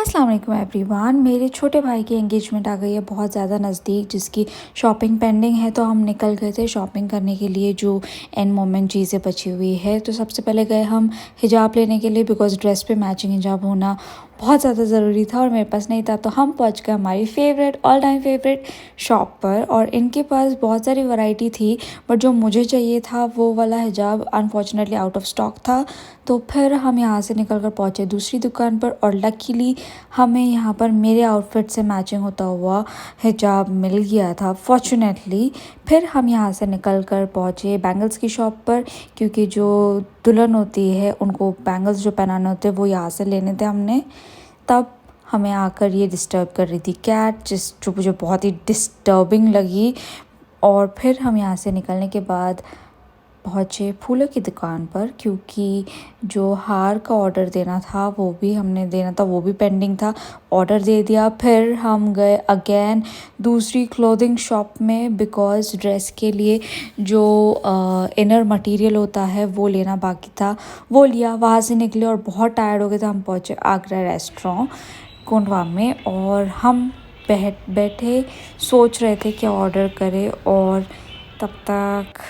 अस्सलाम वालेकुम एवरीवन। मेरे छोटे भाई की एंगेजमेंट आ गई है बहुत ज़्यादा नज़दीक, जिसकी शॉपिंग पेंडिंग है। तो हम निकल गए थे शॉपिंग करने के लिए, जो एंड मोमेंट चीज़ें बची हुई है। तो सबसे पहले गए हम हिजाब लेने के लिए, बिकॉज़ ड्रेस पे मैचिंग हिजाब होना बहुत ज़्यादा ज़रूरी था और मेरे पास नहीं था। तो हम पहुंच गए हमारी favourite all time favourite shop पर, और इनके पास बहुत सारी वैरायटी थी, बट जो मुझे चाहिए था वो वाला हिजाब अनफॉर्चुनेटली आउट ऑफ स्टॉक था। तो फिर हम यहाँ से निकल कर पहुँचे दूसरी दुकान पर, और लकीली हमें यहाँ पर मेरे आउटफिट से मैचिंग होता हुआ हिजाब मिल गया था फॉर्चुनेटली। फिर हम यहाँ से निकल कर पहुँचे बैंगल्स की शॉप पर, क्योंकि जो दुल्हन होती है उनको बैंगल्स जो पहनाने होते हैं वो यहाँ से लेने थे हमने। तब हमें आकर ये डिस्टर्ब कर रही थी कैट, जो मुझे बहुत ही डिस्टर्बिंग लगी। और फिर हम यहाँ से निकलने के बाद पहुँचे फूलों की दुकान पर, क्योंकि जो हार का ऑर्डर देना था वो भी हमने देना था, वो भी पेंडिंग था। ऑर्डर दे दिया। फिर हम गए अगेन दूसरी क्लोथिंग शॉप में, बिकॉज़ ड्रेस के लिए जो इनर मटेरियल होता है वो लेना बाकी था, वो लिया। वहाँ से निकले और बहुत टायर्ड हो गए थे। हम पहुँचे आगरा रेस्टोरेंट कोंडवा में, और हम बैठे सोच रहे थे कि ऑर्डर करें। और तब तक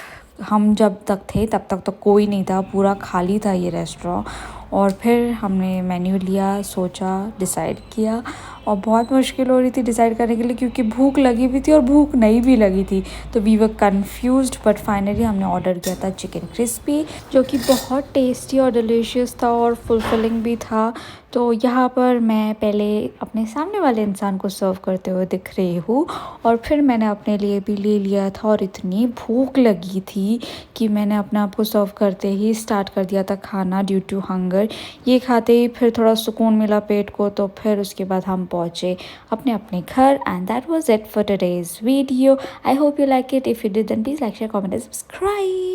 हम जब तक थे तब तक तो कोई नहीं था, पूरा खाली था ये रेस्टोरेंट। और फिर हमने मेन्यू लिया, सोचा, डिसाइड किया, और बहुत मुश्किल हो रही थी डिसाइड करने के लिए, क्योंकि भूख लगी भी थी और भूख नहीं भी लगी थी। तो we were confused, but finally हमने ऑर्डर किया था चिकन क्रिस्पी, जो कि बहुत टेस्टी और डिलीशियस था और फुलफिलिंग भी था। तो यहाँ पर मैं पहले अपने सामने वाले इंसान को सर्व करते हुए दिख रही हूँ, और फिर मैंने अपने लिए भी ले लिया था। और इतनी भूख लगी थी कि मैंने अपने आप को सर्व करते ही स्टार्ट कर दिया था खाना, ड्यू टू हंगर। ये खाते ही फिर थोड़ा सुकून मिला पेट को। तो फिर उसके बाद हम पहुँचे अपने अपने घर, and that was it for today's video. I hope you like it. If you did then please like, share, comment and subscribe.